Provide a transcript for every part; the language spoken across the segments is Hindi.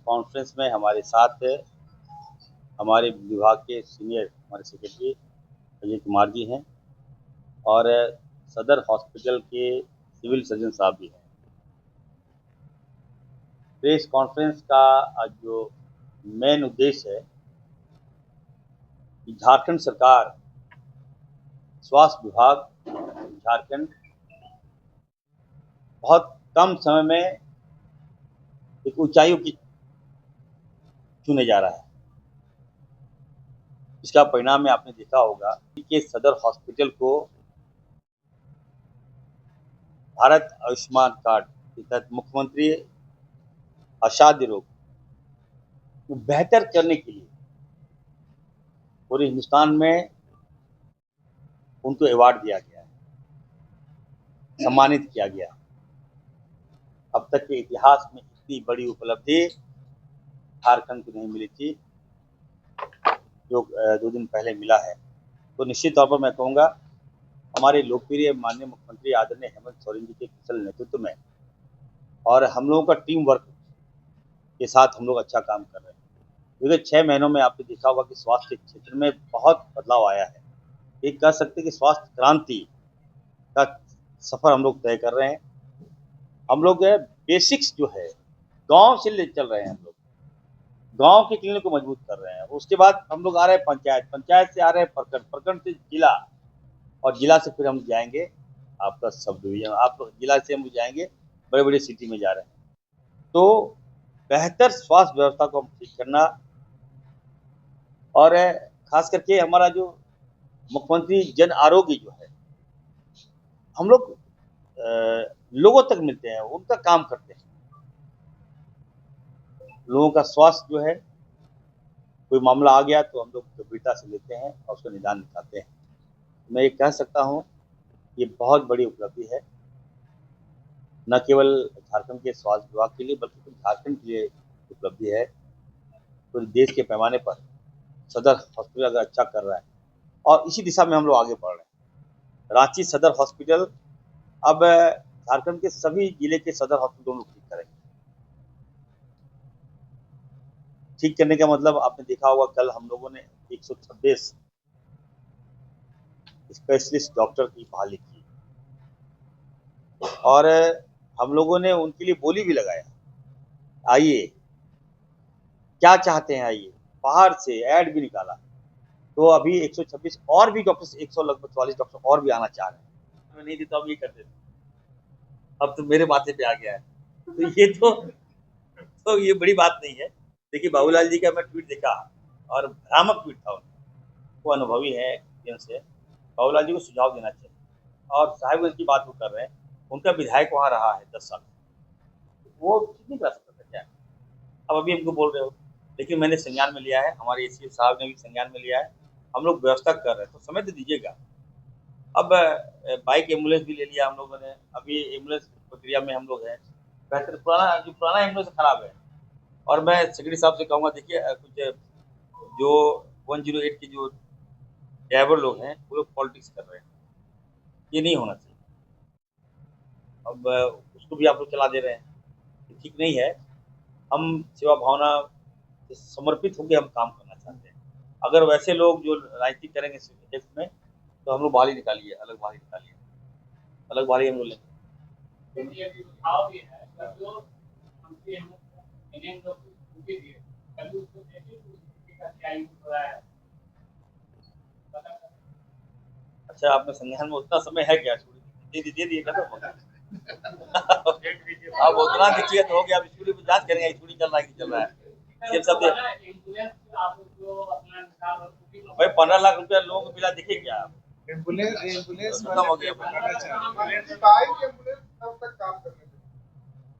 कॉन्फ्रेंस में हमारे साथ हमारे विभाग के सीनियर हमारे सेक्रेटरी अजय कुमार जी हैं और सदर हॉस्पिटल के सिविल सर्जन साहब भी हैं। प्रेस कॉन्फ्रेंस का आज जो मेन उद्देश्य है कि झारखंड सरकार, स्वास्थ्य विभाग झारखंड बहुत कम समय में एक ऊंचाइयों की छूने जा रहा है। इसका परिणाम में आपने देखा होगा कि सदर हॉस्पिटल को भारत आयुष्मान कार्ड के तहत मुख्यमंत्री असाध्य रोग को बेहतर करने के लिए पूरे हिंदुस्तान में उनको अवार्ड दिया गया है, सम्मानित किया गया। अब तक के इतिहास में इतनी बड़ी उपलब्धि झारखंड को नहीं मिली थी जो 2 दिन पहले मिला है। तो निश्चित तौर पर मैं कहूँगा हमारे लोकप्रिय माननीय मुख्यमंत्री आदरणीय हेमंत सोरेन जी के कुशल नेतृत्व में और हम लोगों का टीम वर्क के साथ हम लोग अच्छा काम कर रहे हैं। क्योंकि 6 महीनों में आपने देखा होगा कि स्वास्थ्य के क्षेत्र में बहुत बदलाव आया है। ये कह सकते हैं कि स्वास्थ्य क्रांति का सफर हम लोग तय कर रहे हैं। हम लोग बेसिक्स जो है गांव से ले चल रहे हैं। हम लोग गांव के क्लिनिक को मजबूत कर रहे हैं। उसके बाद हम लोग आ रहे हैं पंचायत से आ रहे हैं प्रखंड से जिला, और जिला से फिर हम जाएंगे आपका सब डिवीजन, आप जिला से हम जाएंगे बड़े बड़े सिटी में जा रहे हैं। तो बेहतर स्वास्थ्य व्यवस्था को हम ठीक करना और खास करके हमारा जो मुख्यमंत्री जन आरोग्य जो है, हम लोग लोगों तक मिलते हैं, उनका काम करते हैं। लोगों का स्वास्थ्य जो है, कोई मामला आ गया तो हम लोग गंभीरता से लेते हैं और उसका निदान निकालते हैं। मैं ये कह सकता हूँ ये बहुत बड़ी उपलब्धि है, न केवल झारखंड के स्वास्थ्य विभाग के लिए बल्कि पूरे झारखंड के लिए उपलब्धि है। पूरे देश के पैमाने पर सदर हॉस्पिटल अगर अच्छा कर रहा है और इसी दिशा में हम लोग आगे बढ़ रहे हैं। रांची सदर हॉस्पिटल अब झारखंड के सभी जिले के सदर हॉस्पिटलों में ठीक करेंगे। ठीक करने का मतलब आपने देखा होगा कल हम लोगों ने 126 स्पेशलिस्ट डॉक्टर की बहाली की और हम लोगों ने उनके लिए बोली भी लगाया, आइए क्या चाहते हैं आइए। बाहर से ऐड भी निकाला। तो अभी 126 और भी डॉक्टर, 100 लगभग 44 डॉक्टर और भी आना चाह रहे हैं। मैं नहीं देता हूँ, ये कर देते, अब तो मेरे माथे पे आ गया है। तो तो ये बड़ी बात नहीं है। देखिए बाबूलाल जी का मैं ट्वीट देखा और भ्रामक ट्वीट था उनका। वो अनुभवी है से, बाबूलाल जी को सुझाव देना चाहिए। और साहिबगंज की बात वो कर रहे हैं, उनका विधायक वहाँ रहा है 10 साल, वो ठीक नहीं करा सकता था क्या? अब अभी हमको बोल रहे हो, लेकिन मैंने संज्ञान में लिया है, हमारे एसीएस साहब ने भी संज्ञान में लिया है। हम लोग व्यवस्था कर रहे हैं, तो समय तो दीजिएगा। अब बाइक एम्बुलेंस भी ले लिया हम लोगों ने, अभी एम्बुलेंस प्रक्रिया में हम लोग हैं। बेहतर पुराना एम्बुलेंस खराब है। और मैं सेक्रेटरी साहब से कहूँगा, देखिए कुछ जो 108 के जो ड्राइवर लोग हैं वो लोग पॉलिटिक्स कर रहे हैं, ये नहीं होना चाहिए। अब उसको भी आप लोग चला दे रहे हैं, ये ठीक नहीं है। हम सेवा भावना से समर्पित होकर हम काम करना चाहते हैं। अगर वैसे लोग जो राजनीति करेंगे इस देश में, तो हम लोग बाहर ही निकालिए, अलग बाहर ही निकालिए, अलग बाहर ही हम लोग लेंगे। अच्छा, आपने संज्ञान में उतना समय है क्या? दे दिए खत्म हो गया। अब उतना दीजिए तो हो गया। अब स्टूडियो में जांच करेंगे स्टूडियो चल रहा है कि चल रहा है। ये सब भाई 15 लाख रुपया लोगों को मिला, देखिए क्या एम्बुलेंस खत्म हो गया। कब तक काम करने देंगे?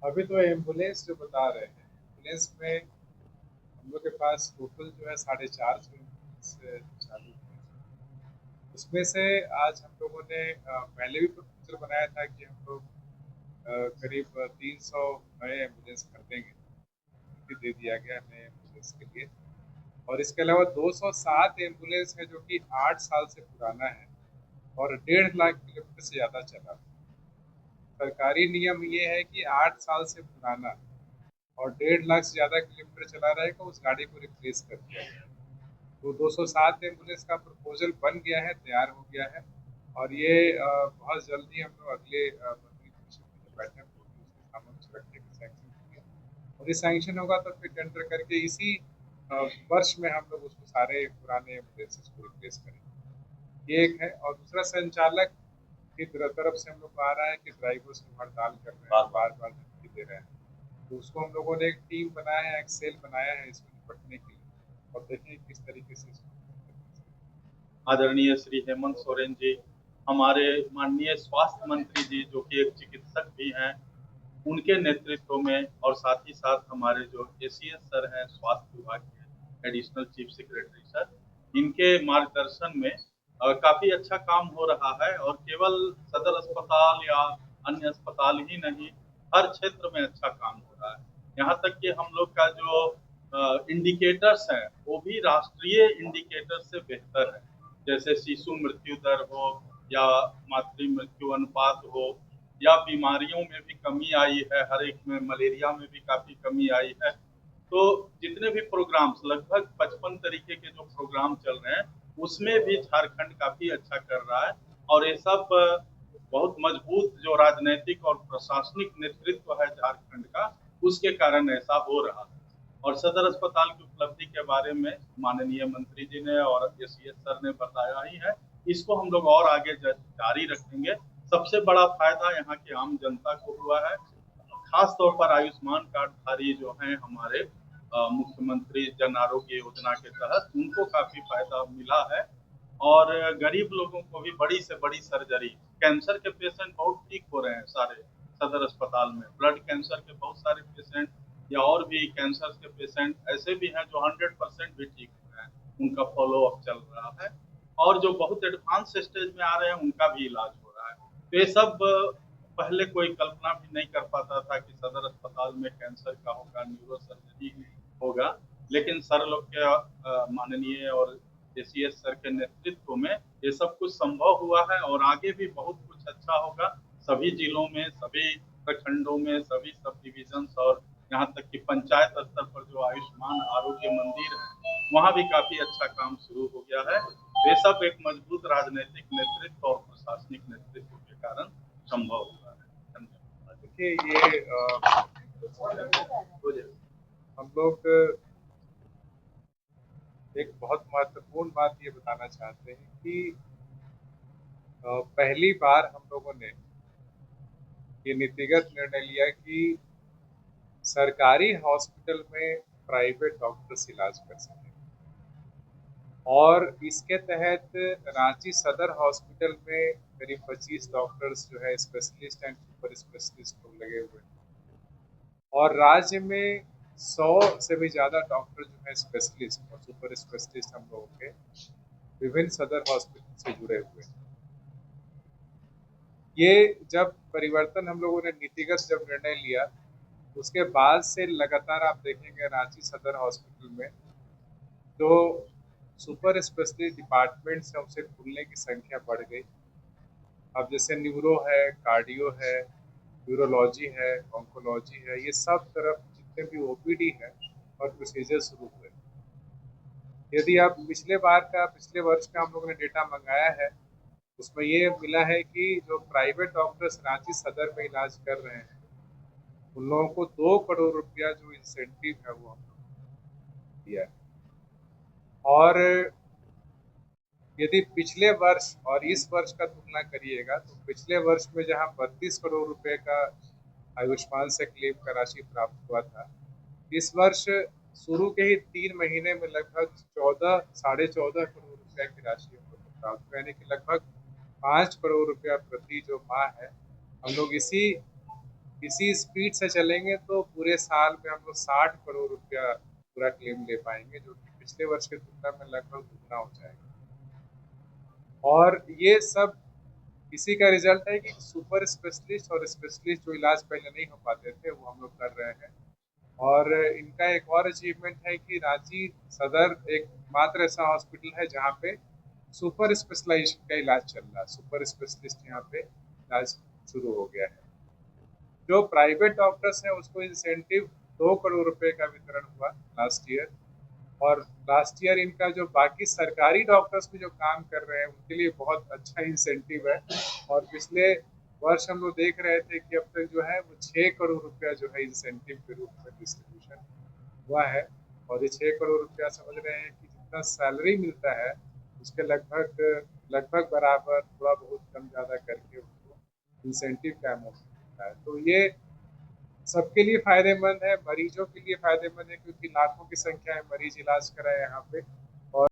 अभी तो एम्बुलेंस जो बता रहे हैं, एम्बुलेंस में हम लोग के पास टोटल जो है 450 एम्बुलेंस चालू है। उसमें से आज हम लोगों ने पहले भी प्रपोजल बनाया था कि हम लोग करीब 300 नए एम्बुलेंस कर देंगे, दे दिया गया नए एम्बुलेंस के लिए। और इसके अलावा 207 एम्बुलेंस है जो कि 8 साल से पुराना है और 1.5 लाख किलोमीटर से ज़्यादा चला। सरकारी नियम ये है कि 8 साल से पुराना और 1.5 लाख से ज़्यादा किलोमीटर चला रहेगा उस गाड़ी को रिप्लेस कर दिया गया। तो 207 एम्बुलेंस का प्रपोजल बन गया है, तैयार हो गया है और ये बहुत जल्दी हम लोग अगले मंत्री परिषद की जो बैठक होगी उसके समक्ष रखने की सैंक्शन होंगे और ये सैंक्शन होगा तो फिर टेंडर करके इसी वर्ष में हम लोग उसको सारे पुराने एम्बुलेंसेस को रिप्लेस करेंगे। ये एक है और दूसरा संचालक की तरफ से हम लोग को आ रहा है कि ड्राइवर्स लोग हड़ताल कर रहे हैं, बार बार धमकी दे रहे हैं, तो उसको हम लोगों ने एक टीम बनाया है, एक सेल बनाया है इसको निपटने के लिए और देखें किस तरीके से इसको आदरणीय श्री हेमंत सोरेन जी, हमारे माननीय स्वास्थ्य मंत्री जी जो कि एक चिकित्सक भी हैं, उनके नेतृत्व में और साथ ही साथ हमारे जो एसीएस सर हैं स्वास्थ्य विभाग के एडिशनल चीफ सेक्रेटरी सर, इनके मार्गदर्शन में काफी अच्छा काम हो रहा है और केवल सदर अस्पताल या अन्य अस्पताल ही नहीं, हर क्षेत्र में अच्छा काम हो रहा है। यहाँ तक कि हम लोग का जो इंडिकेटर्स हैं वो भी राष्ट्रीय इंडिकेटर से बेहतर है, जैसे शिशु मृत्यु दर हो या मातृ मृत्यु अनुपात हो या बीमारियों में भी कमी आई है, हर एक में मलेरिया में भी काफी कमी आई है। तो जितने भी प्रोग्राम्स लगभग 55 तरीके के जो प्रोग्राम चल रहे हैं उसमें भी झारखंड काफी अच्छा कर रहा है और ये सब बहुत मजबूत जो राजनीतिक और प्रशासनिक नेतृत्व है झारखंड का, उसके कारण ऐसा हो रहा है। और सदर अस्पताल की उपलब्धि के बारे में माननीय मंत्री जी ने और एसीएस सर ने बताया ही है, इसको हम लोग और आगे जारी रखेंगे। सबसे बड़ा फायदा यहाँ की आम जनता को हुआ है, खास तौर पर आयुष्मान कार्डधारी जो हैं हमारे मुख्यमंत्री जन आरोग्य योजना के तहत, उनको काफी फायदा मिला है और गरीब लोगों को भी बड़ी से बड़ी सर्जरी, कैंसर के पेशेंट बहुत ठीक हो रहे हैं सारे सदर अस्पताल में, ब्लड कैंसर के बहुत सारे पेशेंट या और भी कैंसर के पेशेंट ऐसे भी हैं जो 100% भी ठीक हो रहे हैं, उनका फॉलो अप चल रहा है और जो बहुत एडवांस स्टेज में आ रहे हैं उनका भी इलाज हो रहा है। तो ये सब पहले कोई कल्पना भी नहीं कर पाता था कि सदर अस्पताल में कैंसर का होगा, न्यूरो सर्जरी होगा, लेकिन सर लोग के माननीय और एसीएस सर के नेतृत्व में ये सब कुछ संभव हुआ है और आगे भी बहुत कुछ अच्छा होगा। सभी जिलों में, सभी प्रखंडों में, सभी सब डिविजन और यहाँ तक कि पंचायत स्तर पर जो आयुष्मान आरोग्य मंदिर है वहाँ भी काफी अच्छा काम शुरू हो गया है। ये सब एक मजबूत राजनीतिक नेतृत्व और प्रशासनिक नेतृत्व के कारण संभव हुआ है। धन्यवाद। देखिए ये हम लोग एक बहुत महत्वपूर्ण बात ये बताना चाहते हैं कि पहली बार हम लोगों ने ये नीतिगत निर्णय लिया कि सरकारी हॉस्पिटल में प्राइवेट डॉक्टर्स इलाज कर सकें और इसके तहत रांची सदर हॉस्पिटल में करीब 25 डॉक्टर्स जो है स्पेशलिस्ट एंड सुपर स्पेशलिस्ट लोग लगे हुए हैं और राज्य में 100 से भी ज़्यादा डॉक्टर जो है स्पेशलिस्ट और सुपर स्पेशलिस्ट हम लोगों के विभिन्न सदर हॉस्पिटल से जुड़े हुए हैं। ये जब परिवर्तन हम लोगों ने नीतिगत जब निर्णय लिया उसके बाद से लगातार आप देखेंगे रांची सदर हॉस्पिटल में जो सुपर स्पेशलिस्ट डिपार्टमेंट्स है उसे खुलने की संख्या बढ़ गई। अब जैसे न्यूरो है, कार्डियो है, यूरोलॉजी है, ऑन्कोलॉजी है, ये सब तरफ जितने भी ओपीडी है और प्रोसीजर शुरू हुए। यदि आप पिछले वर्ष का हम लोगों ने डेटा मंगाया है उसमें ये मिला है कि जो प्राइवेट डॉक्टर्स रांची सदर में इलाज कर रहे हैं उन लोगों को 2 करोड़ रुपया जो इंसेंटिव है वो हम लोग दिया है और यदि पिछले वर्ष और इस वर्ष का तुलना करिएगा तो पिछले वर्ष में जहां 32 करोड़ रुपए का आयुष्मान से क्लेम का राशि प्राप्त हुआ था, इस वर्ष शुरू के ही 3 महीने में लगभग 14-14.5 करोड़ रुपए की राशि हम लोग को प्राप्त हुआ, यानी कि लगभग 5 करोड़ रुपया प्रति जो माह है। हम लोग इसी स्पीड से चलेंगे तो पूरे साल में हम लोग 60 करोड़ रुपया पूरा क्लेम ले पाएंगे, जो कि पिछले वर्ष की तुलना में लगभग दुगना हो जाएगा। और ये सब इसी का रिजल्ट है कि सुपर स्पेशलिस्ट और स्पेशलिस्ट जो इलाज पहले नहीं हो पाते थे वो हम लोग कर रहे हैं और इनका एक और अचीवमेंट है कि रांची सदर एक मात्र ऐसा हॉस्पिटल है जहाँ पे सुपर स्पेशलाइजेशन का इलाज चल रहा है, सुपर स्पेशलिस्ट यहाँ पे इलाज शुरू हो गया है। जो प्राइवेट डॉक्टर्स हैं उसको इंसेंटिव 2 करोड़ रुपए का वितरण हुआ लास्ट ईयर। और लास्ट ईयर इनका जो बाकी सरकारी डॉक्टर्स भी जो काम कर रहे हैं उनके लिए बहुत अच्छा इंसेंटिव है। और पिछले वर्ष हम लोग देख रहे थे कि अब तक जो है वो 6 करोड़ रुपया जो है इंसेंटिव के रूप में डिस्ट्रीब्यूशन हुआ है। और ये 6 करोड़ रुपया समझ रहे हैं कि जितना सैलरी मिलता है उसके लगभग लगभग बराबर, थोड़ा बहुत कम ज़्यादा करके उनको इंसेंटिव का अमाउंट मिलता है। तो ये सबके लिए फायदेमंद है, मरीजों के लिए फायदेमंद है क्योंकि लाखों की संख्या में मरीज इलाज कराए यहाँ पे।